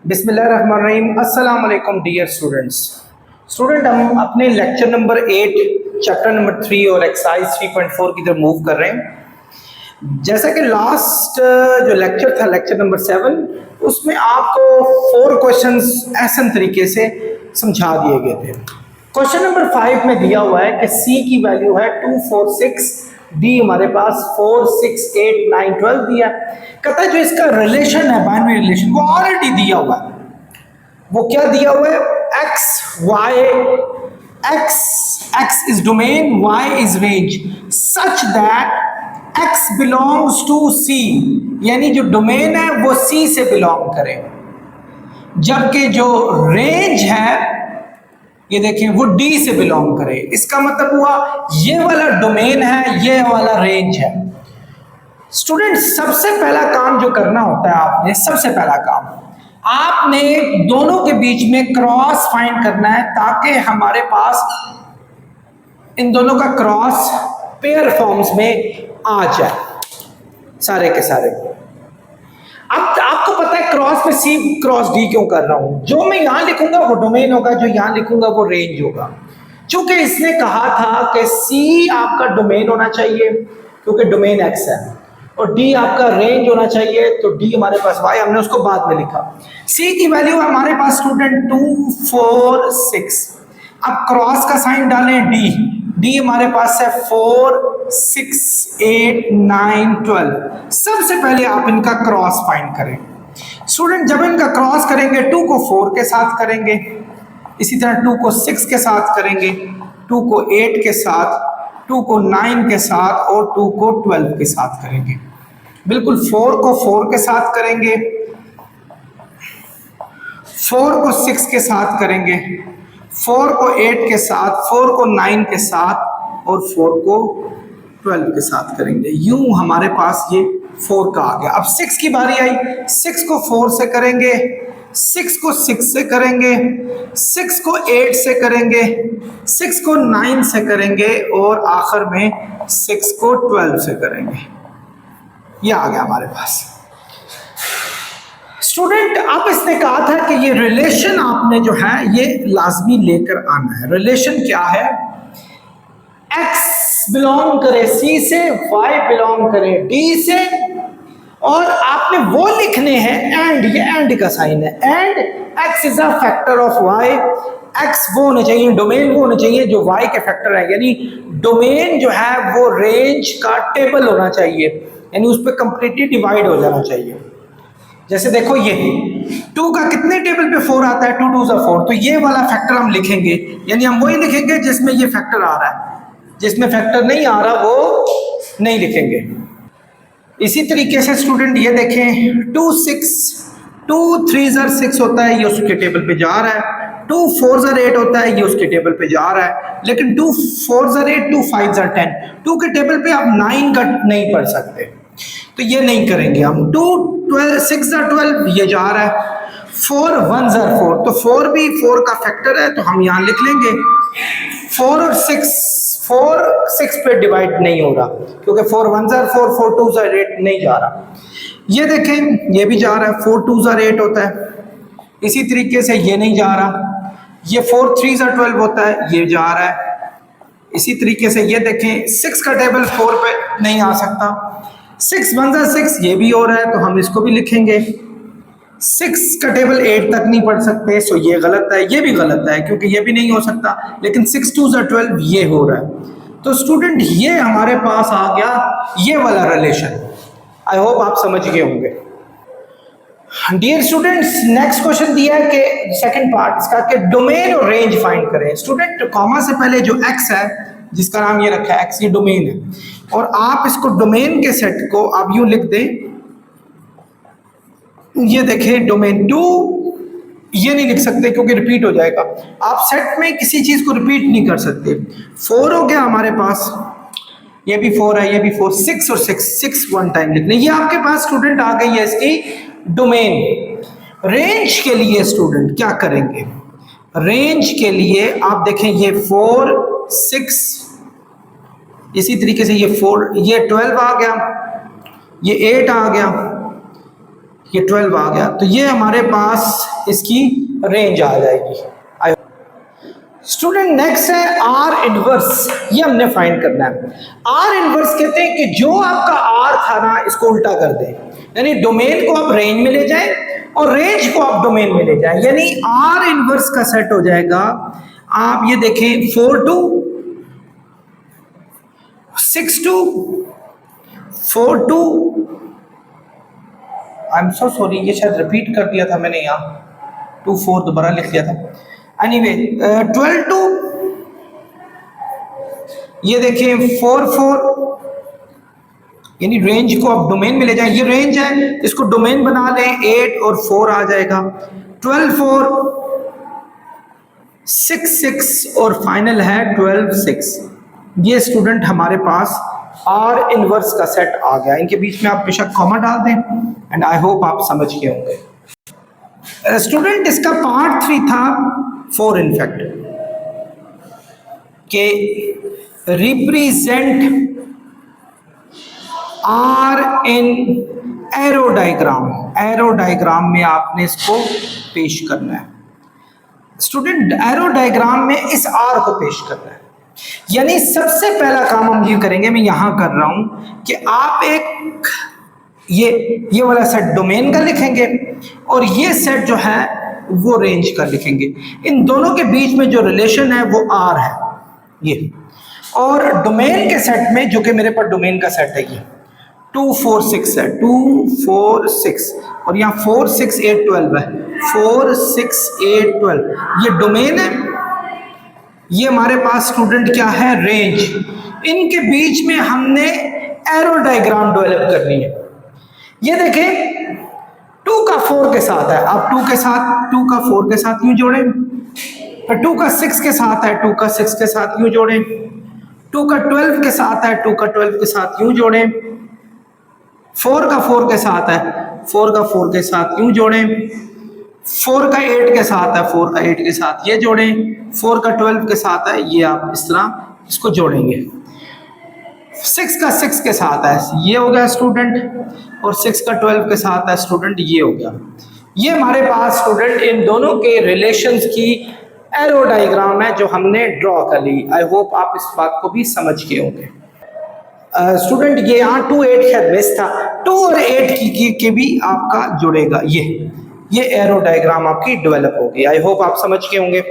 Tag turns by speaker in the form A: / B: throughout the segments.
A: बिस्मिल्लाहिर्रहमानिर्रहीम। अस्सलाम वालेकुम डियर स्टूडेंट, हम अपने लेक्चर नंबर 8 चैप्टर नंबर 3 और एक्सरसाइज 3.4 की तरफ मूव कर रहे हैं। जैसा कि लास्ट जो लेक्चर था, लेक्चर नंबर 7, उसमें आपको 4 क्वेश्चंस ऐसे तरीके से समझा दिए गए थे। क्वेश्चन नंबर 5 में दिया हुआ है कि सी की वैल्यू है 2, 4, 6, डी हमारे पास 4, 6, 8, 9, 12 दिया। कहता है जो इसका रिलेशन है, बाइनरी रिलेशन, वो ऑलरेडी दिया हुआ है। वो क्या दिया हुआ है? X y, x is domain, y is range, such that x belongs to c, यानी जो डोमेन है वो सी से बिलोंग करे, जबकि जो रेंज है ये देखें वो डी से बिलोंग करे। इसका मतलब हुआ ये वाला डोमेन है, ये वाला रेंज है। स्टूडेंट, सबसे पहला काम जो करना होता है आपने, सबसे पहला काम आपने दोनों के बीच में क्रॉस फाइंड करना है, ताकि हमारे पास इन दोनों का क्रॉस पेयर फॉर्म्स में आ जाए, सारे के सारे। अब आपको पता है क्रॉस में सी क्रॉस डी क्यों कर रहा हूं? जो मैं यहां लिखूंगा वो डोमेन होगा, जो यहां लिखूंगा वो रेंज होगा। क्योंकि इसने कहा था कि सी आपका डोमेन होना चाहिए, क्योंकि डोमेन एक्स है, और डी आपका रेंज होना चाहिए, तो डी हमारे पास वाई, हमने उसको बाद में लिखा। सी की वैल्यू हमारे पास स्टूडेंट 2, 4, 6। अब क्रॉस का साइन डालें, डी, डी हमारे पास है 4, 6, 8, 9, 12। सबसे पहले आप इनका क्रॉस फाइंड करें। स्टूडेंट, जब इनका क्रॉस करेंगे 2 को 4 के साथ करेंगे, इसी तरह 2 को 6 के साथ करेंगे, 2 को 8 के साथ, 2 को 9 के साथ, और 2 को 12 के साथ करेंगे। बिल्कुल 4 को 4 के साथ करेंगे, 4 को 6 के साथ करेंगे, 4 को 8 के साथ, 4 को 9 के साथ, और 4 को 12 के साथ करेंगे। यूं हमारे पास ये 4 का आ गया। अब 6 की बारी आई, 6 को 4 से करेंगे, 6 को 6 से करेंगे, 6 को 8 से करेंगे, 6 को 9 से करेंगे, और आखिर में 6 को 12 से करेंगे। ये आ गया हमारे पास। स्टूडेंट, अब इसने कहा था कि ये रिलेशन आपने जो है ये लाजमी लेकर आना है। रिलेशन क्या है? एक्स बिलोंग करे सी से, वाई बिलोंग करे डी से, और आपने वो लिखने हैं एंड, ये एंड का साइन है, and x is a factor of y. X वो होने चाहिए, डोमेन वो होने चाहिए जो वाई के फैक्टर है, यानी डोमेन जो है वो रेंज का टेबल होना चाहिए, यानी उस पर कंप्लीटली डिवाइड हो जाना चाहिए। जैसे देखो ये 2 का कितने टेबल पे 4 आता है? 2 2 4, तो ये वाला फैक्टर हम लिखेंगे, यानी हम वही लिखेंगे जिसमें ये फैक्टर आ रहा है, जिसमें फैक्टर नहीं आ रहा वो नहीं लिखेंगे। इसी तरीके से स्टूडेंट ये देखें 2 6, 2 3 6 होता है, ये उसके टेबल पे जा रहा है। 2 4 8 होता है, ये उसके टेबल पे जा रहा है। लेकिन 2 4 8, 2 5 10, 2 के टेबल पे आप 9 का नहीं पढ़ सकते, तो ये नहीं करेंगे हम। 2 12 6 12, ये जा रहा है। 4 1 4, तो 4 भी 4 का फैक्टर है, तो हम यहाँ लिख लेंगे। 4 और 6 पे डिवाइड नहीं हो रहा, क्योंकि 4 1 4, 4 2 8 नहीं जा रहा। ये देखें ये भी जा रहा है, 4 2 8 होता है। इसी तरीके से ये नहीं जा रहा, ये 4 3 12 होता है, ये जा रहा है। इसी तरीके से ये देखें 6 का टेबल 4 पे नहीं आ सकता, 6 1 6, ये भी हो रहा है, तो हम इसको भी लिखेंगे। 6 का टेबल 8 तक नहीं पढ़ सकते, सो ये गलत है, ये भी गलत है, क्योंकि ये भी नहीं हो सकता। लेकिन 6 2 12, ये हो रहा है। तो स्टूडेंट, ये हमारे पास आ गया ये वाला रिलेशन। आई होप आप समझ गए होंगे। डियर स्टूडेंट्स, नेक्स्ट क्वेश्चन दिया है कि सेकंड पार्ट इसका कि डोमेन और रेंज फाइंड करें। स्टूडेंट, कॉमा से पहले जो एक्स है, जिसका नाम ये रखा है एक्स, ये डोमेन है, और आप इसको डोमेन के सेट को आप यूं लिख दें, ये देखें डोमेन 2, ये नहीं लिख सकते क्योंकि रिपीट हो जाएगा। आप सेट में किसी चीज को रिपीट नहीं कर सकते। 4 हो गया हमारे पास, ये भी 4 है, ये भी 4, 6 और 6 वन टाइम लिखने। ये आपके पास स्टूडेंट आ गई है इसकी डोमेन। रेंज के लिए स्टूडेंट क्या करेंगे? रेंज के लिए आप देखें ये 4 6, इसी तरीके से ये 4, ये 12 आ गया, ये 8 आ गया, ये 12 आ गया, तो ये हमारे पास इसकी रेंज आ जाएगी। स्टूडेंट नेक्स्ट है आर इनवर्स, ये हमने फाइंड करना है। आर इनवर्स कहते हैं कि जो आपका आर था ना, इसको उल्टा कर दें, यानी डोमेन को आप रेंज में ले जाएं और रेंज को आप डोमेन में ले जाएं, यानी आर इनवर्स का सेट हो जाएगा। आप ये देखें 4 2 6 2 4 2, आई एम सो सॉरी, ये शायद रिपीट कर दिया था मैंने, यहाँ 2 4 दोबारा लिख दिया था। एनीवे 12 2, ये देखें 4 4, यानी रेंज को आप डोमेन में ले जाएं, ये रेंज है, इसको डोमेन बना लें, 8 और 4 आ जाएगा। 12 4 6 6 और फाइनल है 12 6। ये स्टूडेंट हमारे पास आर इनवर्स का सेट आ गया। इनके बीच में आप बेशक कॉमा डाल दें एंड आई होप आप समझ गए होंगे। स्टूडेंट इसका पार्ट 3 था 4 इनफैक्ट के represent R in arrow diagram. Arrow diagram में आपने इसको पेश करना है स्टूडेंट, एरो डायग्राम में इस आर को पेश करना है। यानी सबसे पहला काम हम ये करेंगे, मैं यहां कर रहा हूं कि आप एक ये वाला सेट डोमेन का लिखेंगे और ये सेट जो है वो रेंज का लिखेंगे। इन दोनों के बीच में जो रिलेशन है वो आर है ये, और डोमेन के सेट में, जो कि मेरे पास डोमेन का सेट है, ये 2 4 6 है, 2 4 6 और यहाँ 4 6 8 12 है, 4 6 8 12 ये डोमेन है। ये हमारे पास स्टूडेंट क्या है, रेंज। इनके बीच में हमने एरो डायग्राम डेवलप करनी है। ये देखें 2 का 4 के साथ है, आप 2 का 4 के साथ यूं जोड़ें, फिर 2 का 6 के साथ है, 2 का 6 के साथ यूं जोड़ें, 2 का 12 के साथ है, 2 का 12 के साथ यूं जोड़ें, 4 का 4 के साथ है, 4 का 4 के साथ यूं जोड़ें, 4 का 8 के साथ है, 4 का 8 के साथ ये जोड़ें, 4 का 12 के साथ है, ये आप इस तरह इसको जोड़ेंगे। 6 का 6 के साथ है, ये हो गया स्टूडेंट, और 6 का 12 के साथ है स्टूडेंट, ये हो गया। ये हमारे पास स्टूडेंट इन दोनों के रिलेशंस की एरो डायग्राम है जो हमने ड्रॉ कर ली। आई होप आप इस बात को भी समझ गए होंगे। स्टूडेंट ये यहाँ 2 8 शायद मिस था, 2 और 8 की भी आपका जुड़ेगा। ये एरो डायग्राम आपकी डेवलप होगी। आई होप आप समझ के होंगे।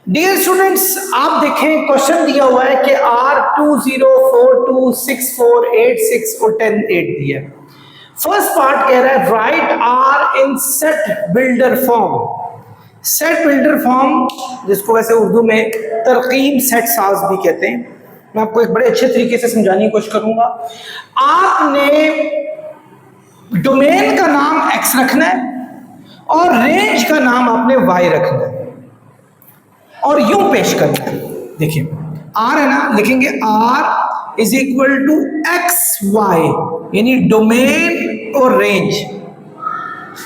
A: डियर स्टूडेंट्स, आप देखें क्वेश्चन दिया हुआ है कि R 2 0 4 2 6 4 8 6 और 10 8 दिया है। फर्स्ट पार्ट कह रहा है राइट R इन set builder form. Set builder form, जिसको वैसे उर्दू में तरकीब सेट साज भी कहते हैं, मैं आपको एक बड़े अच्छे तरीके से समझाने की कोशिश करूंगा। आपने डोमेन का नाम x रखना है और रेंज का नाम आपने y रखना है और यूं पेश करना है। देखिए r है ना, लिखेंगे r is equal to x y, यानी डोमेन और रेंज।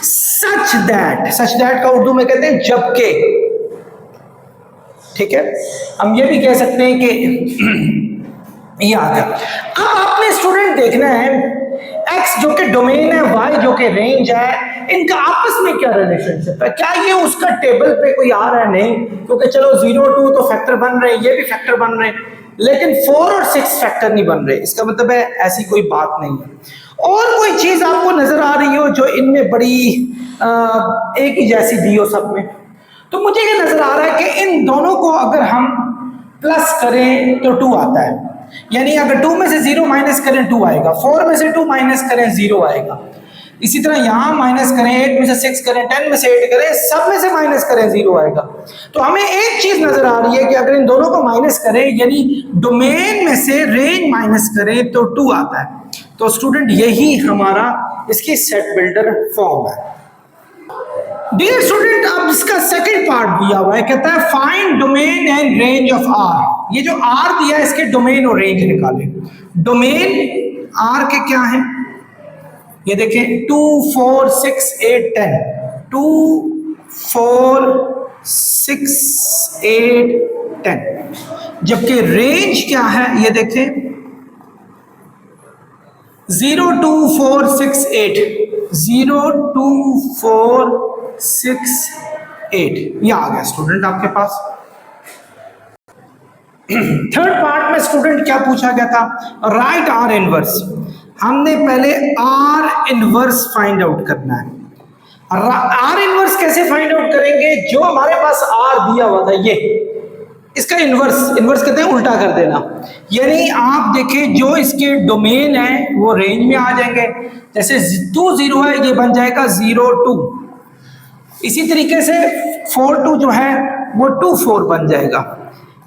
A: सच दैट का उर्दू में कहते हैं जबकि। ठीक है, हम ये भी कह सकते हैं कि ये आ गया। अब आपने स्टूडेंट देखना है x जो कि डोमेन है, y जो कि रेंज है, इनका आपस में क्या रिलेशनशिप है। क्या ये उसका टेबल पे कोई आ रहा है? नहीं, क्योंकि चलो 0 2 तो फैक्टर बन रहे हैं, ये भी फैक्टर बन रहे हैं, लेकिन 4 और 6 फैक्टर नहीं बन रहे। इसका मतलब है ऐसी कोई बात नहीं है। और कोई चीज आपको नजर आ रही हो जो इनमें बड़ी एक ही जैसी दी हो सब में, तो मुझे ये नजर आ रहा है कि इन दोनों को अगर हम प्लस करें तो 2 आता है, यानी अगर 2 में से 0 माइनस करें 2 आएगा, 4 में से 2 माइनस करें 0 आएगा। इसी तरह यहां माइनस करें, 8 में से 6 करें, 10 में से 8 करें, सब में से माइनस करें 0 आएगा। तो हमें एक चीज नजर आ रही है कि अगर इन दोनों को माइनस करें, यानी डोमेन में से रेंज माइनस करें तो 2 आता है। तो स्टूडेंट यही हमारा इसकी सेट बिल्डर फॉर्म है। डियर स्टूडेंट, अब इसका सेकंड पार्ट दिया हुआ है, कहता है find domain and range of R. ये जो आर दिया है इसके डोमेन और रेंज निकालें। डोमेन आर के क्या है, ये देखें 2 4 6 8 10, 2 4 6 8 10। जबकि रेंज क्या है, ये देखें 02468, 02468 ये आ गया स्टूडेंट आपके पास। थर्ड पार्ट में स्टूडेंट क्या पूछा गया था, राइट आर इनवर्स। हमने पहले आर इनवर्स फाइंड आउट करना है। आर इनवर्स कैसे फाइंड आउट करेंगे, जो हमारे पास आर दिया हुआ था ये, इसका इनवर्स, इनवर्स कहते हैं उल्टा कर देना। यानी आप देखें जो इसके डोमेन है वो रेंज में आ जाएंगे। जैसे 2 0 है, ये बन जाएगा 0 2। इसी तरीके से 4 2 जो है वो 2 4 बन जाएगा।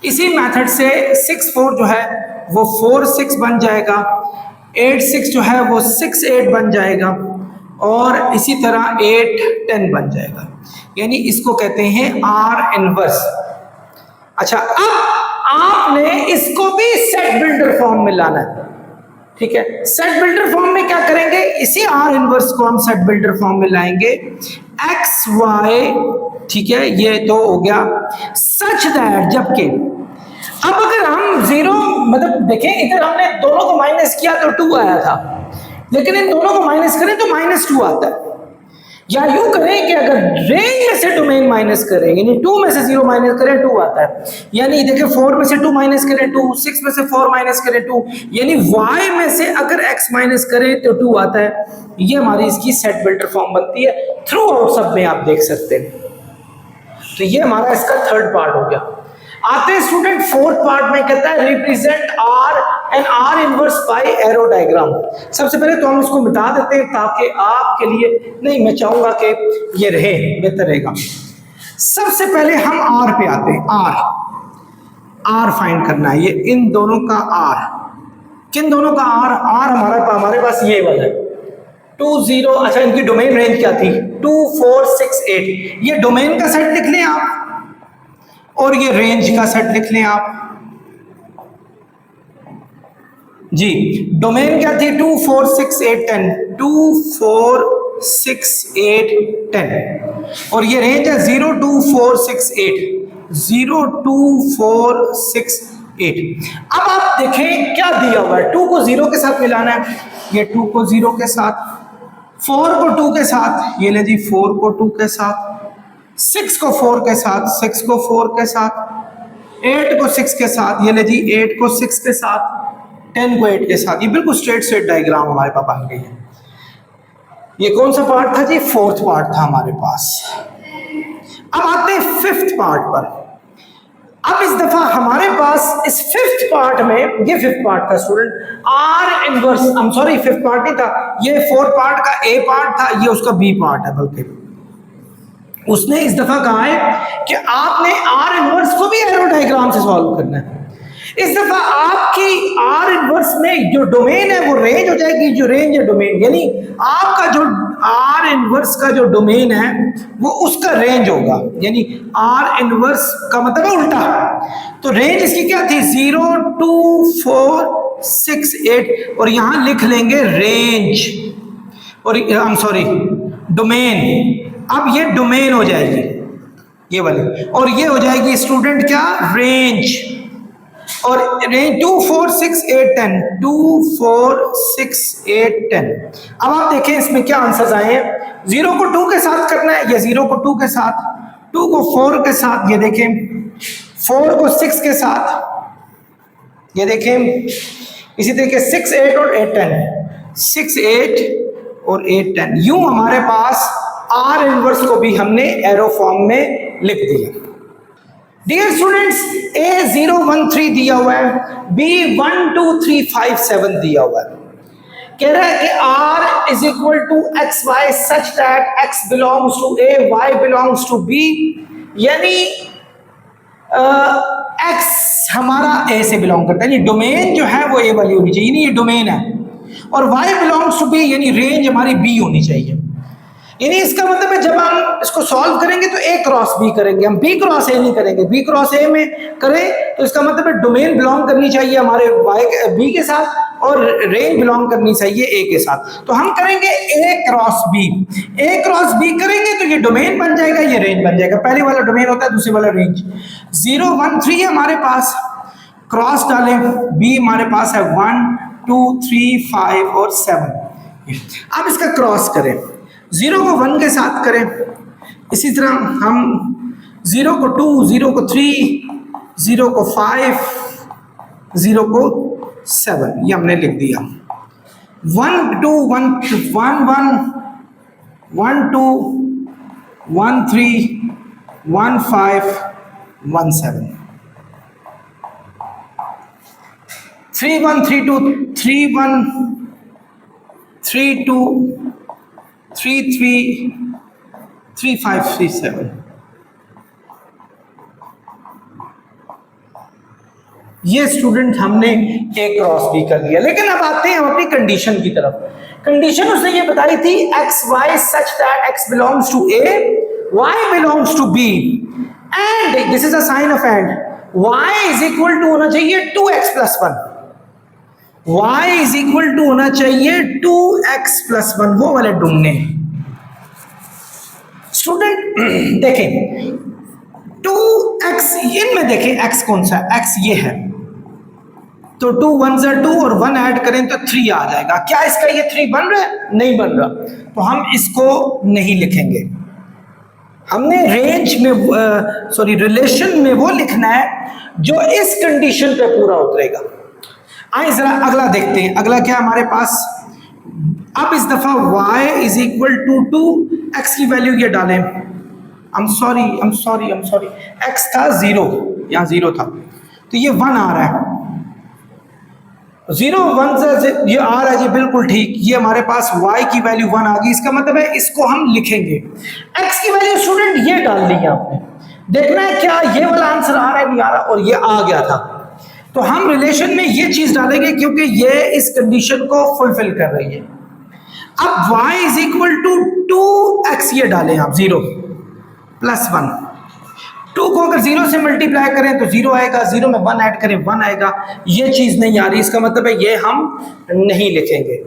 A: इसी मेथड से 6 4 जो है वो 4 6 बन जाएगा। 8 6 जो है वो 6 8 बन जाएगा। और इसी तरह 8 10 बन जाएगा। यानी इसको कहते हैं आर इनवर्स। अच्छा, अब आपने इसको भी सेट बिल्डर फॉर्म में लाना है। ठीक है, सेट बिल्डर फॉर्म में क्या करेंगे, इसी आर इनवर्स को हम सेट बिल्डर फॉर्म में लाएंगे। एक्स वाई, ठीक है, ये तो हो गया सच दैट, जबकि अब अगर हम जीरो, मतलब देखें इधर हमने दोनों को माइनस किया तो 2 आया था, लेकिन इन दोनों को माइनस करें तो -2 आता है। या यूं करें कि अगर रेंज में से डोमेन माइनस करें, यानी 2 में से 0 माइनस करें 2 आता है। यानी देखिए 4 में से 2 माइनस करें 2, 6 में से 4 माइनस करें 2, यानी y में से अगर x माइनस करें तो 2 आता है। ये हमारी इसकी सेट बिल्डर फॉर्म बनती है। थ्रू आउट सब में आप देख सकते हैं। तो ये हमारा इसका थर्ड पार्ट हो गया। आते हैं स्टूडेंट फोर्थ पार्ट में, कहता है represent are and are inverse by arrow diagram. सबसे पहले तो हम इसको मिटा देते हैं ताकि आपके लिए, नहीं मैं चाहूंगा कि ये रहे, बेहतर रहेगा। सबसे पहले हम आर पे आते हैं। आर फाइंड करना है, ये इन दोनों का आर। किन दोनों का आर? आर हमारे पास ये वाला है 2 0। अच्छा, इनकी डोमेन रेंज क्या थी? 2 4 6 8। ये डोमेन का सेट लिख लें आप और ये रेंज का सेट लिख लें आप जी। डोमेन क्या थी? 2 4 6 8 10, 2 4 6 8 10। और ये रेंज है 0 2 4 6 8, 0 2 4 6 8। अब आप देखें क्या दिया हुआ है, 2 को 0 के साथ मिलाना है। ये 2 को 0 के साथ, 4 को 2 के साथ, ये ले जी 4 को 2 के साथ, 6 को 4 के साथ, 6 को 4 के साथ, 8 को 6 के साथ, ये ले जी 8 को 6 के साथ, 10 को 8 के साथ। ये बिल्कुल स्ट्रेट डायग्राम हमारे पास बन गई है। ये कौन सा पार्ट था जी? फोर्थ पार्ट था हमारे पास। अब आते हैं फिफ्थ पार्ट पर। अब इस दफा हमारे पास इस फिफ्थ पार्ट में, ये फिफ्थ पार्ट था student, are inverse, I am sorry fifth part नहीं था, ये फोर्थ पार्ट का ए पार्ट था, ये उसका बी पार्ट है। बल्कि उसने इस दफा कहा है कि आपने आर इनवर्स को भी एरो डायग्राम से सॉल्व करना है। इस दफा आपकी आर इनवर्स में जो डोमेन है वो रेंज हो जाएगी, जो रेंज है डोमेन, यानी आपका जो आर इनवर्स का जो डोमेन है वो उसका रेंज होगा। यानी आर इनवर्स का मतलब है उल्टा। तो रेंज इसकी क्या थी? 0 2 4 6 8, और यहां लिख लेंगे रेंज, और आई एम सॉरी डोमेन। अब ये डोमेन हो जाएगी ये वाली, और ये हो जाएगी स्टूडेंट क्या? रेंज। और रेंज 2 4 6 8 10, 2 4 6 8 10। अब आप देखें इसमें क्या आंसर्स आए हैं। 0 को 2 के साथ करना है, ये 0 को 2 के साथ, 2 को 4 के साथ, ये देखें 4 को 6 के साथ, ये देखें इसी तरीके 6 8 और 8 10, 6 8 और 8 10। यूं हमारे पास आर इनवर्स को भी हमने एरो फॉर्म में लिख दिया। डियर स्टूडेंट्स, A 0 1 3 दिया हुआ है, B 1 2 3 5 7 दिया हुआ है। कह रहा है कि R is equal to x y such that x belongs to A, y belongs to B। यानी x हमारा A से बिलोंग करता है, यानी डोमेन जो है वो A वाली होनी चाहिए, यानी ये डोमेन है, और y बिलोंग्स टू B यानी रेंज हमारी B होनी चाहिए। यानी इसका मतलब है जब हम इसको सॉल्व करेंगे तो A क्रॉस B करेंगे, हम B क्रॉस A नहीं करेंगे। B क्रॉस A में करें तो इसका मतलब है डोमेन बिलोंग करनी चाहिए हमारे B के साथ, और रेंज बिलोंग करनी चाहिए A के साथ। तो हम करेंगे A cross B। A cross B करेंगे तो ये डोमेन बन जाएगा, ये रेंज बन जाएगा। पहले वाला डोमेन होता है, दूसरे वाला रेंज। 0 1 3 है हमारे पास, क्रॉस डालें, B हमारे पास है 1 2 3 5 और 7। अब इसका क्रॉस करें, 0 को 1 के साथ करें, इसी तरह हम 0 को 2, 0 को 3, 0 को 5, 0 को 7, ये हमने लिख दिया। 1 2 1 1 1 1 2 1 3 1 5 1 7 3 1 3 2 3 1 3 2 3 3 3 5 3 7। ये स्टूडेंट हमने ए क्रॉस बी कर लिया। लेकिन अब आते हैं हम अपनी कंडीशन की तरफ। कंडीशन उसने ये बताई थी x y such that x belongs to A, y belongs to B, and this is a sign of and y is equal to होना चाहिए 2x plus 1, y is equal to होना चाहिए 2x प्लस 1, वो वाले ढूंढने। Student देखें 2x, इनमें देखें x कौन सा है, x ये है, तो 2 1 ज़ा 2 और 1 ऐड करें तो 3 आ जाएगा। क्या इसका ये 3 बन रहा है? नहीं बन रहा, तो हम इसको नहीं लिखेंगे। हमने रेंज में सॉरी रिलेशन में वो लिखना है जो इस कंडीशन पे पूरा उतरेगा। आइए जरा अगला देखते हैं। अगला क्या हमारे पास, अब इस दफा y is equal to 2x की वैल्यू ये डालें। I'm sorry, x था 0, यहाँ 0 था, तो ये 1 आ रहा है। 0 1 से ये आ रहा है जी, बिल्कुल ठीक। ये हमारे पास y की वैल्यू 1 आ गई, इसका मतलब है इसको हम लिखेंगे। x की वैल्यू स्टूडेंट ये डाल दी है आपने, देखना है क्या ये वाला आंसर आ रहा है, नहीं आ रहा, और ये आ गया था, तो हम रिलेशन में ये चीज डालेंगे क्योंकि ये इस कंडीशन को फुलफिल कर रही है। अब y is equal to 2x ये डालें आप, 0 प्लस 1, 2 को अगर 0 से मल्टीप्लाई करें तो 0 आएगा, 0 में 1 ऐड करें 1 आएगा। ये चीज नहीं आ रही, इसका मतलब है ये हम नहीं लिखेंगे।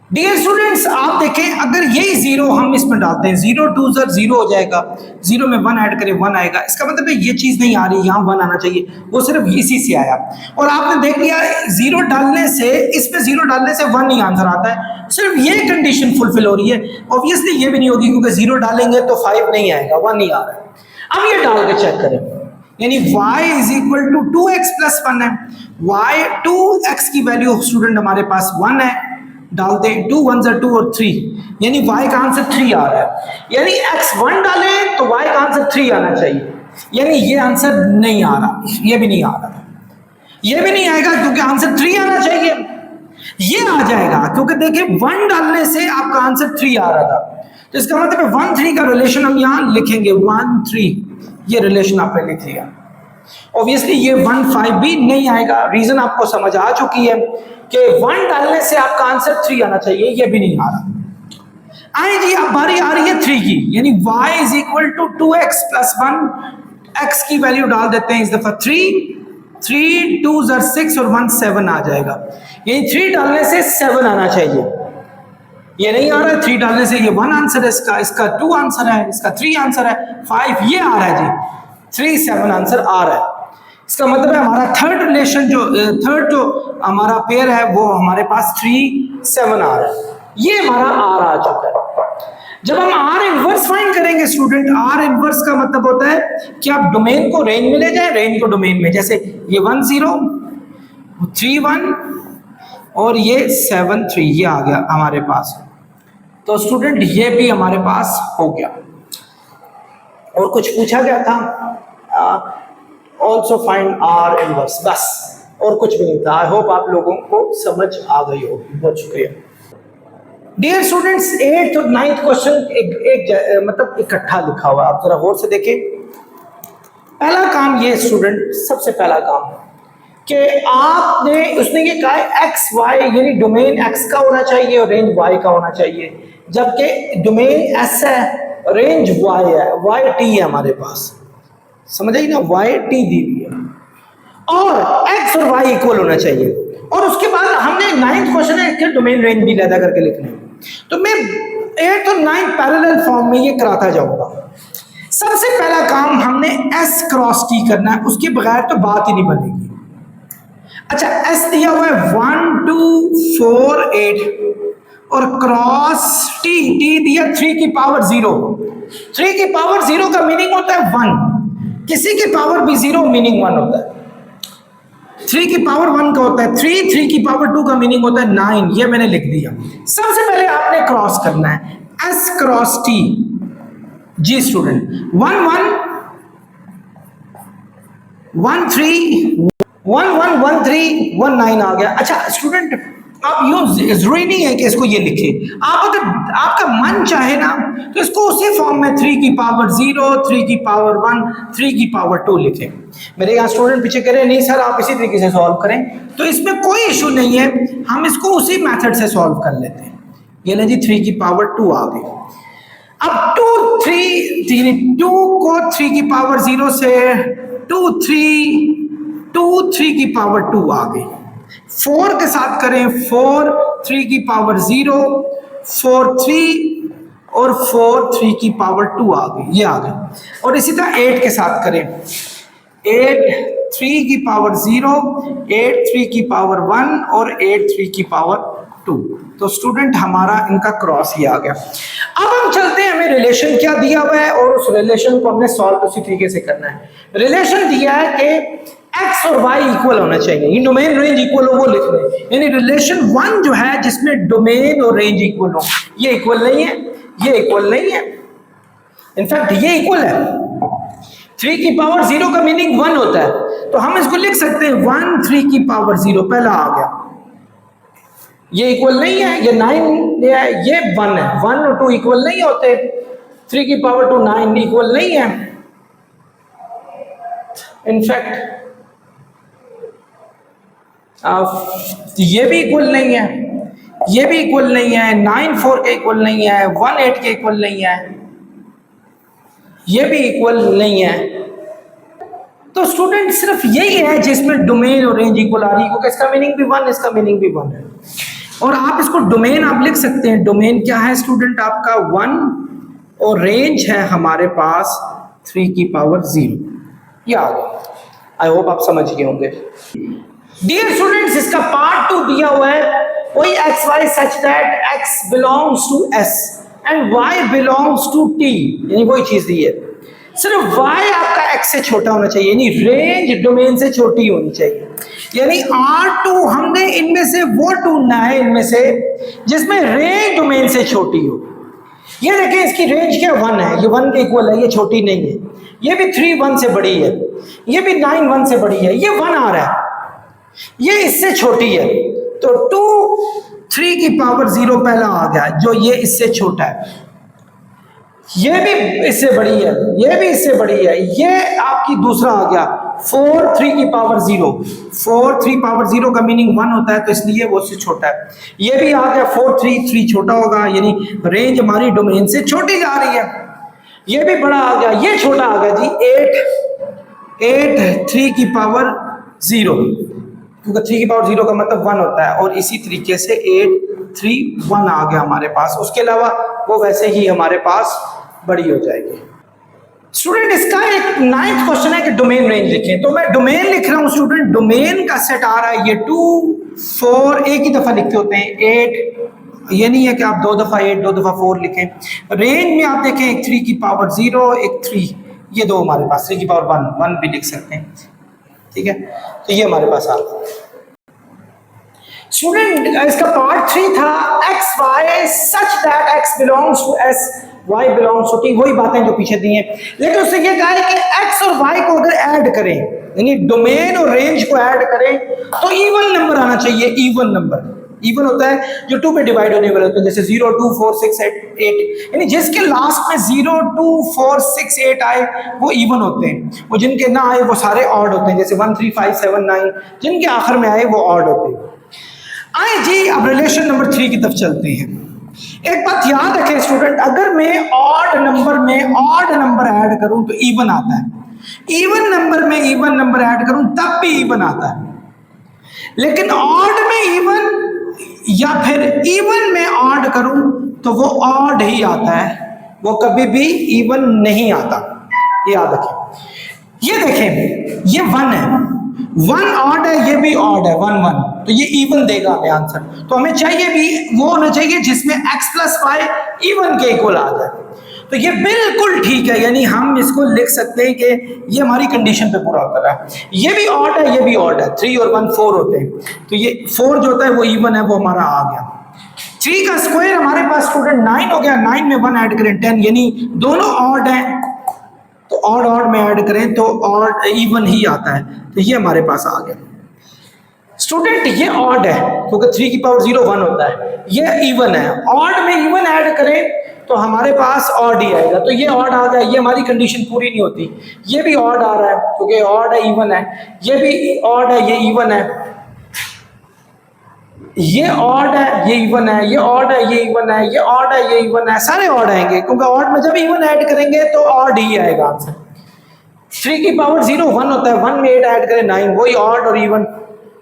A: डियर स्टूडेंट्स आप देखें, अगर यही 0 हम इसमें डालते हैं, 0 2 0 हो जाएगा, 0 में 1 ऐड करें 1 आएगा, इसका मतलब है ये चीज नहीं आ रही, यहाँ 1 आना चाहिए, वो सिर्फ इसी से आया। और आपने देख लिया 0 डालने से, इसमें 0 डालने से 1 ही आंसर आता है, सिर्फ ये कंडीशन फुलफिल हो रही है। ऑब्वियसली ये भी नहीं होगी क्योंकि 0 डालेंगे तो 5 नहीं आएगा, 1 ही आ रहा है। अब ये डाल के चेक करें, यानी y is equal to 2x plus 1 है, y 2x की वैल्यू स्टूडेंट हमारे पास 1 है, डालते हैं 2 1 2 और 3, यानी y का आंसर 3 आ रहा है। यानी x 1 डालें तो y का आंसर 3 आना चाहिए, यानी ये आंसर नहीं आ रहा, ये भी नहीं आ रहा, ये भी नहीं आएगा क्योंकि आंसर 3 आना चाहिए। ये आ जाएगा क्योंकि देखिए 1 डालने से आपका आंसर 3 आ रहा था, तो इसका मतलब है 1 3 का रिलेशन हम यहां लिखेंगे, 1 3 ये रिलेशन आपने लिख लिया। ऑब्वियसली ये 1 5 भी नहीं आएगा, रीजन आपको समझ आ चुकी है कि 1 डालने से आपका आंसर 3 आना चाहिए, ये भी नहीं आ रहा। आए जी अब बारी आ रही है 3 की, यानी y is equal to 2x plus 1, x की वैल्यू डाल देते हैं इस दफा 3 2 6 और 1 7 आ जाएगा, यानी 3 डालने से 7 आना चाहिए, ये नहीं आ रहा है। 3 डालने से ये 1 आंसर है, इसका 2 आंसर है, इसका 3 आंसर है, 5 ये आ रहा है जी, 3 7 आंसर आ रहा है। इसका मतलब है हमारा थर्ड रिलेशन जो हमारा पेयर है वो हमारे पास 3 7 आ रहा है, ये हमारा आर आ चुका है। जब हम आर इनवर्स फाइंड करेंगे स्टूडेंट, आर इनवर्स का मतलब होता है कि आप डोमेन को रेंज में ले जाए, रेंज को डोमेन में, जैसे ये 1 0 3 1 और ये 7 3 ये आ गया हमारे पास, तो स्टूडेंट ये भी हमारे पास हो गया। और कुछ पूछा गया था, ऑल्सो फाइंड आर इनवर्स, बस और कुछ भी नहीं था। आई होप आप लोगों को समझ आ गई होगी, बहुत शुक्रिया। डियर स्टूडेंट्स 8th और 9th क्वेश्चन एक मतलब इकट्ठा लिखा हुआ, आप जरा गौर से देखें। पहला काम ये स्टूडेंट, सबसे पहला काम कि आपने उसने ये कहा है एक्स वाई, यानी डोमेन एक्स का होना चाहिए और रेंज वाई का होना चाहिए, जबकि डोमेन एस है, रेंज वाई है, वाई टी है हमारे पास, समझ आई ना, वाई टी दी हुई है, और एक्स और वाई इक्वल होना चाहिए। और उसके बाद हमने 9th क्वेश्चन है कि डोमेन रेंज भी लैदा करके लिखना है, तो मैं 8th और 9th पैरेलल फॉर्म में ये कराता जाऊंगा। सबसे पहला काम हमने एस क्रॉस टी करना है, उसके बगैर तो बात ही नहीं बनेगी। अच्छा एस दिया हुआ है 1 2 4 8 और क्रॉस टी, टी दिया 3 की पावर 0। 3 की पावर 0 का मीनिंग होता है 1, किसी की पावर भी 0 मीनिंग 1 होता है। 3 की पावर 1 का होता है 3, 3 की पावर 2 का मीनिंग होता है 9। ये मैंने लिख दिया। सबसे पहले आपने क्रॉस करना है एस क्रॉस टी। जी स्टूडेंट 1 1 1 3 1 1 1 3 1 9 आ गया। अच्छा स्टूडेंट आप यूं जरूरी नहीं है कि इसको ये लिखे, आप अगर आपका मन चाहे ना तो इसको उसी फॉर्म में 3 की पावर 0, 3 की पावर 1, 3 की पावर 2 लिखें। मेरे यहाँ स्टूडेंट पीछे कह रहे हैं नहीं सर आप इसी तरीके से सॉल्व करें, तो इसमें कोई इशू नहीं है, हम इसको उसी मेथड से सॉल्व कर लेते हैं। ये ले जी 3 की पावर 2 आ गई। अब 2 3 2 को 3 की पावर 0 से 2 3 की पावर 2 आ गई। 4 के साथ करें 4 3 की पावर 0 4 3 और 4 3 की पावर 2 आ गई, ये आ गई। और इसी तरह 8 के साथ करें 8 3 की पावर 0 8 3 की पावर 1 और 8 3 की पावर 2। तो स्टूडेंट हमारा इनका क्रॉस ही आ गया। अब हम चलते हैं, हमें रिलेशन क्या दिया हुआ है और उस रिलेशन को हमने सॉल्व उसी तरीके से करना है। रिलेशन दिया है कि x और y इक्वल होना चाहिए, ये डोमेन रेंज इक्वल हो वो लिखना है। यानी रिलेशन 1 जो है जिसमें डोमेन और रेंज इक्वल हो, ये इक्वल नहीं है, ये इक्वल नहीं है, इनफैक्ट ये इक्वल है। 3 की पावर 0 का मीनिंग 1 होता है, तो हम इसको लिख सकते हैं 1 3 की पावर 0 पहला आ गया। ये इक्वल नहीं है, ये 9 है, ये 1 है। 1 और 2 इक्वल नहीं होते। 3 की पावर 2 9 इक्वल नहीं है। इनफैक्ट ये भी इक्वल नहीं है, ये भी इक्वल नहीं है। 9 4 के इक्वल नहीं है, 1 8 के इक्वल नहीं है, ये भी इक्वल नहीं है। तो स्टूडेंट सिर्फ यही है जिसमें डोमेन और रेंज इक्वल आ रही है, क्योंकि इसका मीनिंग भी 1 इसका मीनिंग भी 1 है। और आप इसको डोमेन आप लिख सकते हैं। डोमेन क्या है स्टूडेंट आपका 1 और रेंज है हमारे पास 3 की पावर 0। ये आ गया। आई होप आप समझ गए होंगे। डियर स्टूडेंट्स इसका पार्ट 2 दिया हुआ है, कोई x y such that x belongs to S and y belongs to T, यानी वही चीज दी है, सिर्फ y आपका x से छोटा होना चाहिए, यानी रेंज डोमेन से छोटी होनी चाहिए। यानी R2 हमने इनमें से वो ढूंढना है इनमें से जिसमें रेंज डोमेन से छोटी हो। ये देखें इसकी रेंज क्या 1 है, ये 1 के इक्वल है, ये छोटी नहीं है। ये भी 3 1 से बड़ी है, ये भी 9 1 से बड़ी है, ये 1 आ रहा है, ये इससे छोटी है। तो 2 3 की पावर 0 पहला आ गया जो ये इससे छोटा है। ये भी इससे बड़ी है, ये भी इससे बड़ी है, ये आपकी दूसरा आ गया 4 3 की पावर 0। 4 3 पावर 0 का मीनिंग 1 होता है, तो इसलिए वो उससे छोटा है। ये भी आ गया 4 3 3 छोटा होगा, यानी रेंज हमारी डोमेन से छोटी जा रही है। ये भी बड़ा आ गया, ये छोटा आ गया जी 8 3 की पावर 0, क्योंकि 3 की पावर 0 का मतलब 1 होता है। और इसी तरीके से 8 3 1 आ गया हमारे पास। उसके अलावा वो वैसे ही हमारे पास बड़ी हो जाएगी। स्टूडेंट इसका एक 9th क्वेश्चन है कि डोमेन रेंज लिखें, तो मैं डोमेन लिख रहा हूं स्टूडेंट। डोमेन का सेट आ रहा है ये 2 4 एक ही दफा लिखते होते हैं, 8 ये नहीं है कि आप 2 दफा 8 2 दफा 4 लिखें। रेंज में आप देखें एक 3 की पावर 0 एक 3, ये दो हमारे पास 3 की पावर 1 भी लिख सकते हैं, ठीक है। तो ये हमारे पास आ गया। स्टूडेंट इसका पार्ट 3 था x y such that x belongs to S y belongs to t, वही बातें जो पीछे दी हैं। लेकिन उससे ये कहा है कि x और y को अगर ऐड करें, यानी डोमेन और रेंज को ऐड करें, तो इवन नंबर आना चाहिए। इवन नंबर इवन होता है जो 2 पे डिवाइड होने वाले होते हैं, जैसे 0 2 4 6 8, यानी जिसके लास्ट में 0 2 4 6 8 आए वो इवन होते हैं, वो जिनके ना आए वो सारे ऑड होते हैं, जैसे 1 3 5 7 9, जिनके आखिर में आए वो ऑड होते हैं। आए जी अब रिलेशन नंबर 3 की तरफ चलते हैं। एक बात याद रखें स्टूडेंट, अगर मैं ऑड नंबर में ऑड नंबर ऐड करूं तो इवन आता है, इवन नंबर में इवन नंबर ऐड करूं तब भी इवन आता है। लेकिन ऑड में इवन या फिर इवन में ऑड करूं तो वो ऑड ही आता है, वो कभी भी इवन नहीं आता, ये याद रखें। ये देखें ये 1 है, वन ऑड है, ये भी ऑड है, वन वन, तो ये इवन देगा हमें आंसर। तो हमें चाहिए भी वो होना चाहिए जिसमें x प्लस वाई इवन के इक्वल आ जाए। तो ये बिल्कुल ठीक है, यानी हम इसको लिख सकते हैं कि ये हमारी कंडीशन पे पूरा उतर रहा है। ये भी ऑड है, ये भी ऑड है, 3 और 1 4 होते हैं, तो ये 4 जो होता है वो इवन है, वो हमारा आ गया। 3 का स्क्वायर हमारे पास स्टूडेंट 9 हो गया, 9 में 1 ऐड करें 10, यानी दोनों ऑड हैं, तो ऑड ऑड में ऐड करें तो ऑड इवन ही आता है, तो ये हमारे पास आ गया। स्टूडेंट ये ऑड है क्योंकि 3 की पावर 0 1 होता है, ये इवन है, ऑड में इवन ऐड करें तो हमारे पास ऑड ही आएगा, तो ये ऑड आ गया, ये हमारी कंडीशन पूरी नहीं होती। ये भी ऑड आ रहा है क्योंकि ऑड है इवन है, ये भी ऑड है ये इवन है, ये ऑड है ये इवन है, ये ऑड है ये इवन है, ये ऑड है ये इवन है, सारे ऑड आएंगे क्योंकि ऑड में जब इवन ऐड करेंगे तो ऑड ही आएगा आंसर। 3 की पावर 0 1 होता है, 1 में 8 ऐड करें 9, वही ऑड और इवन,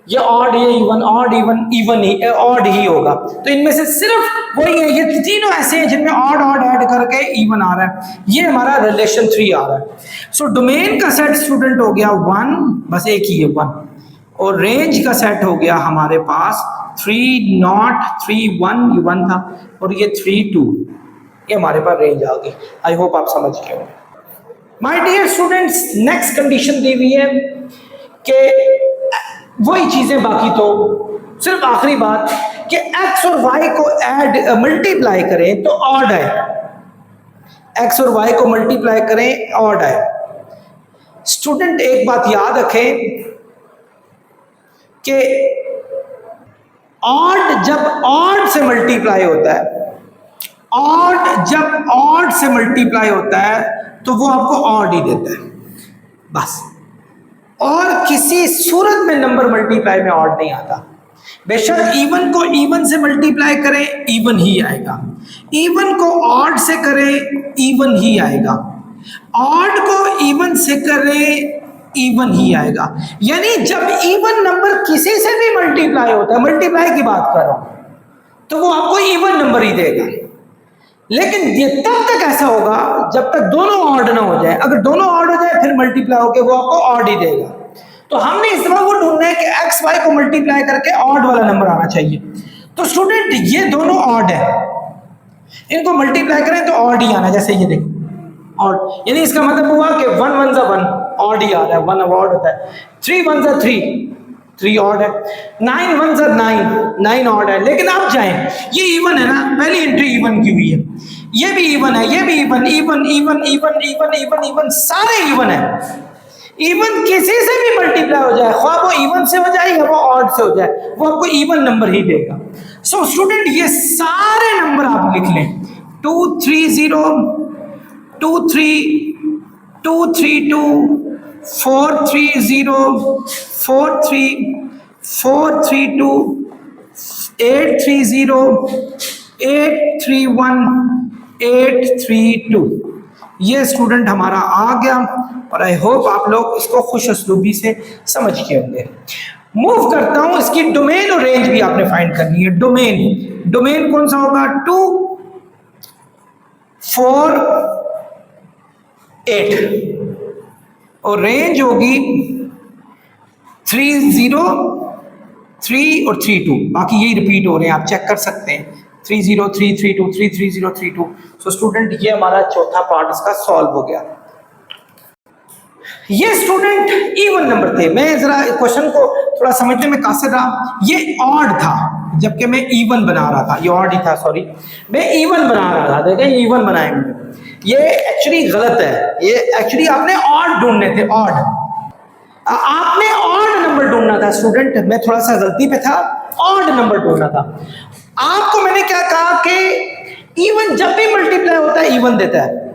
A: ये ऑड ये इवन, ऑड इवन इवन ही ऑड ही होगा। तो इनमें से सिर्फ वही है, ये तीनों ऐसे हैं जिनमें ऑड ऑड ऐड करके इवन आ रहा है, ये हमारा रिलेशन 3 आ रहा है। सो डोमेन का सेट स्टूडेंट हो गया 1, बस एक ही है 1, और रेंज का सेट हो गया हमारे पास 3 नॉट 3 1, ये 1 था, और ये 3 2, ये हमारे पास रेंज आ गई। आई होप आप समझ गए होंगे। My dear students, next condition दी हुई है कि वही चीजें बाकी, तो सिर्फ आखिरी बात कि x और y को ऐड मल्टीप्लाई करें तो ऑड है, x और y को मल्टीप्लाई करें ऑड है। स्टूडेंट एक बात याद रखें कि ऑड जब ऑड से मल्टीप्लाई होता है, ऑड जब ऑड से मल्टीप्लाई होता है तो वो आपको ऑड ही देता है बस, और किसी सूरत में नंबर मल्टीप्लाई में ऑड नहीं आता। बेशक इवन को इवन से मल्टीप्लाई करें इवन ही आएगा, इवन को ऑड से करें इवन ही आएगा, ऑड को इवन से करें इवन ही आएगा। यानी जब इवन नंबर किसी से भी मल्टीप्लाई होता है, मल्टीप्लाई की बात कर रहा हूं, तो वो आपको इवन नंबर ही देगा। लेकिन ये तब तक ऐसा होगा जब तक दोनों ऑड ना हो जाए। अगर दोनों ऑड हो जाए फिर मल्टीप्लाई होकर वो आपको ऑड ही देगा। तो हमने इस तरह वो ढूंढना है कि एक्स वाई को मल्टीप्लाई करके ऑड वाला नंबर आना चाहिए। तो स्टूडेंट ये दोनों ऑड है, इनको मल्टीप्लाई करें तो ऑड ही आना, जैसे ये देखो ऑड, यानी इसका मतलब हुआ कि 1 1 जा 1 ऑड ही आ रहा है, 1 ऑड होता है, 3 1 जा 3 ऑड है, 9 1 जा 9 ऑड है। लेकिन आप जाएं, ये इवन है ना, पहली एंट्री इवन की हुई है, ये भी इवन है, ये भी even even even even even even even सारे इवन है। इवन किसी से भी मल्टीप्लाई हो जाए, ख्वाह वो इवन से हो जाए या वो ऑड से हो जाए, वो आपको इवन नंबर ही देगा। सो स्टूडेंट ये सारे नंबर आप लिख लें, 2 3 0 2 3 2 3 2 4 3 0 4 3 4 3 2 8 3 0 8 3 1 8 3 2। ये स्टूडेंट हमारा आ गया, और आई होप आप लोग इसको खुश उसलूबी से समझ के होंगे। मूव करता हूं, इसकी डोमेन और रेंज भी आपने फाइंड करनी है। डोमेन कौन सा होगा, 2 4 8, और रेंज होगी 3 0 3 और 3 2। बाकी यही रिपीट हो रहे हैं, आप चेक कर सकते हैं, 3 0 3 3 2 3 3 0 3 2। सो स्टूडेंट ये हमारा चौथा पार्ट इसका सॉल्व हो गया। ये स्टूडेंट इवन नंबर थे, मैं जरा क्वेश्चन को थोड़ा समझने में कासिर रहा। ये ऑड था जबकि मैं इवन बना रहा था, ये ऑड ही था, सॉरी मैं इवन बना रहा था। देखें ये इवन बनाएंगे, ये एक्चुअली गलत है, ये एक्चुअली आपने ऑड ढूंढने थे, ऑड आपने ऑड नंबर ढूंढना था स्टूडेंट, मैं थोड़ा सा गलती पे था, ऑड नंबर ढूंढना था। आपको मैंने क्या कहा कि इवन जब भी मल्टीप्लाई होता है इवन देता है।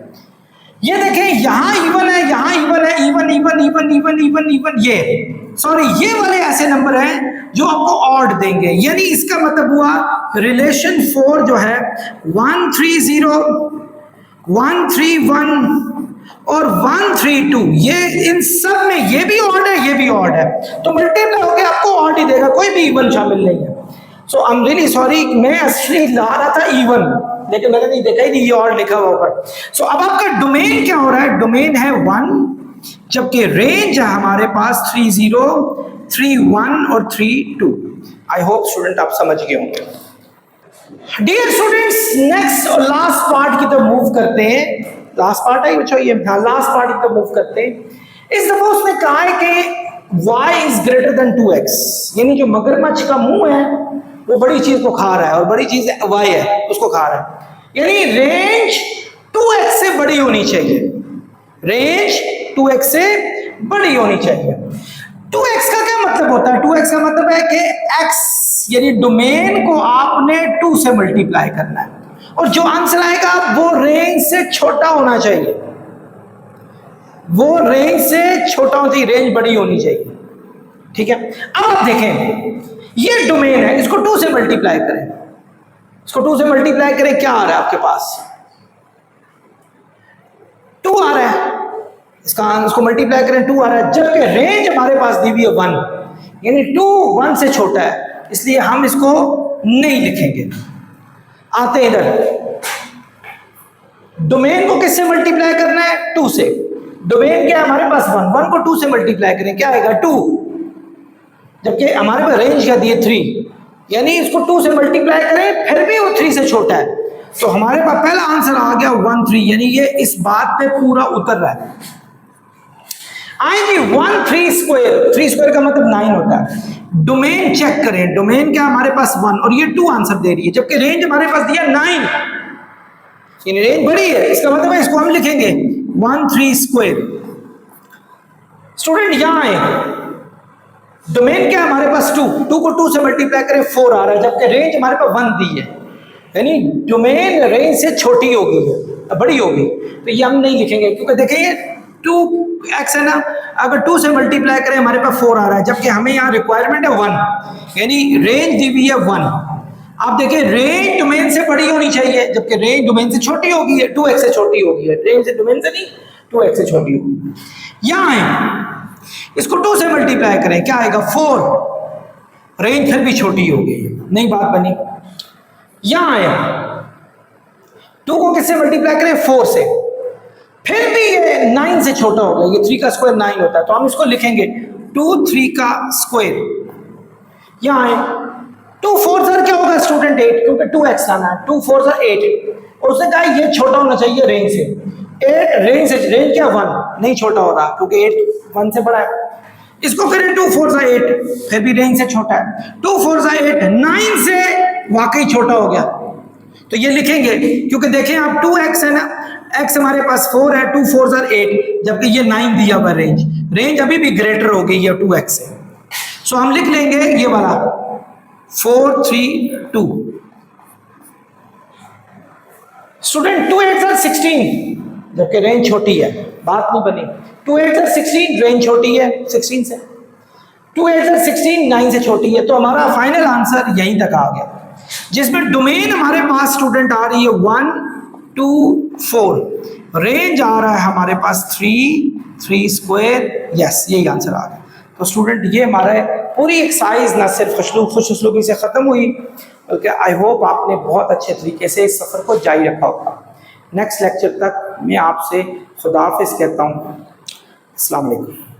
A: ये देखें यहां इवन है, यहां इवन है, even even even even even even, ये सॉरी ये वाले ऐसे नंबर हैं जो आपको ऑड देंगे। यानी इसका मतलब हुआ रिलेशन 4 जो है 1 3 0 1 3 1 और 1 3 2, ये इन सब में ये भी ऑड है, ये भी ऑड है, तो मल्टीप्लाई होकर आपको ऑड ही देगा, कोई भी इवन शामिल नहीं है। सो आई एम रियली सॉरी, मैं एक्चुअली ला रहा था इवन, लेकिन मैंने नहीं देखा ही नहीं ये ऑड लिखा हुआ ऊपर। सो अब आपका डोमेन क्या हो रहा है, डोमेन है 1 जबकि रेंज है हमारे पास 30, 31 और 32। आई होप स्टूडेंट आप समझ गए होंगे। डियर स्टूडेंट्स, नेक्स्ट और लास्ट पार्ट की तरफ मूव करते हैं। लास्ट पार्ट है बच्चों, ये हाँ लास्ट पार्ट की तरफ मूव करते हैं। इस दफा उसने कहा है कि y is greater than 2x, यानी जो मगरमच्छ का मुंह है वो बड़ी चीज को खा रहा है और बड़ी चीज y है उसको खा रहा है, यानी रेंज 2x से बड़ी होनी चाहिए। रेंज 2x से बड़ी होनी चाहिए। 2x का क्या मतलब होता है? 2x का मतलब है कि x यानी डोमेन को आपने 2 से मल्टीप्लाई करना है और जो आंसर आएगा वो रेंज से छोटा होना चाहिए। वो रेंज से छोटा होती, रेंज बड़ी होनी चाहिए। ठीक है, अब आप देखें ये डोमेन है, इसको 2 से मल्टीप्लाई करें, इसको 2 से मल्टीप्लाई करें, क्या आ रहा है आपके पास? 2 आ रहा है। इसको मल्टीप्लाई करें 2 आ रहा है, जबकि रेंज हमारे पास दी हुई है 1, यानी 2 1 से छोटा है, इसलिए हम इसको नहीं लिखेंगे। आते हैं इधर, डोमेन को किससे मल्टीप्लाई करना है? 2 से। डोमेन क्या है हमारे पास? 1 को 2 से मल्टीप्लाई करें, क्या आएगा? 2, जबकि हमारे पास रेंज क्या दी है? 3, यानी इसको 2 से मल्टीप्लाई करें फिर भी वो 3 से छोटा है, तो हमारे पास पहला आंसर आ गया 1 3, यानी ये इस बात पे पूरा उतर रहा है। आएंगे 1 3 स्क्वायर, 3 स्क्वायर का मतलब 9 होता है। डोमेन चेक करें, डोमेन क्या हमारे पास 1 और ये 2 आंसर दे रही है, जबकि रेंज हमारे पास दिया 9, यानी रेंज बड़ी है, इसका मतलब है इसको हम लिखेंगे 1 3 स्क्वायर। स्टूडेंट यहां आए, डोमेन क्या हमारे पास 2 को 2 से मल्टीप्लाई करें 4 आ रहा है, जबकि रेंज हमारे पास 1 दी है, यानी डोमेन रेंज से छोटी होगी, बड़ी होगी, तो ये हम नहीं लिखेंगे क्योंकि देखिए 2x है ना, अगर 2 से मल्टीप्लाई करें हमारे पास 4 आ रहा है, जबकि हमें यहाँ रिक्वायरमेंट है 1, यानी रेंज दी हुई है 1। आप देखिए रेंज डोमेन से बड़ी होनी चाहिए, जबकि रेंज डोमेन से छोटी होगी है, 2x से छोटी होगी है, रेंज से डोमेन से नहीं 2x से छोटी होगी। यहाँ है, इसको 2 से मल्टीप्लाई करें, क्या आएगा? 4, रेंज फिर भी छोटी होगी, नहीं बात बनी। यहाँ आया, 2 को किससे मल्टीप्लाई करें? 4 से, फिर भी ये 9 से छोटा होगा, ये 3 का स्क्वायर 9 होता है, तो हम इसको लिखेंगे 2 3 का स्क्वायर। यहाँ आए, 2 4 सर क्या होगा स्टूडेंट? 8, क्योंकि 2x आना है, 2 4 सर 8, और उसने कहा ये छोटा होना चाहिए रेंज से। 8 रेंज से, रेंज क्या 1 नहीं छोटा हो रहा क्योंकि 8 1 से बड़ा है। इसको करें 2 4 सा 8, फिर भी रेंज से छोटा है, 2 4 सा 8 9 से वाकई छोटा हो गया, तो ये लिखेंगे क्योंकि देखें आप 2x है ना, x हमारे पास 4 है, 2 4 सा 8, जबकि ये 9 दिया हुआ रेंज, रेंज अभी भी ग्रेटर हो गई है 2x से, सो हम लिख लेंगे ये वाला 4 3 2। स्टूडेंट 2 8 सर 16, जबकि रेंज छोटी है, बात नहीं बनी। 2 8 सर 16, रेंज छोटी है 16 से, 2 8 सर 16 9 से छोटी है, तो हमारा फाइनल आंसर यहीं तक आ गया, जिसमें डोमेन हमारे पास स्टूडेंट आ रही है 1 2 4, रेंज आ रहा है हमारे पास 3 स्क्वायर, यस यही आंसर आ गया। तो स्टूडेंट ये हमारा पूरी एक्सरसाइज ना सिर्फ खुश उसलूबी से ख़त्म हुई, बल्कि आई होप आपने बहुत अच्छे तरीके से इस सफ़र को जारी रखा होगा। नेक्स्ट लेक्चर तक मैं आपसे खुदाफिज कहता हूँ। अस्सलाम वालेकुम।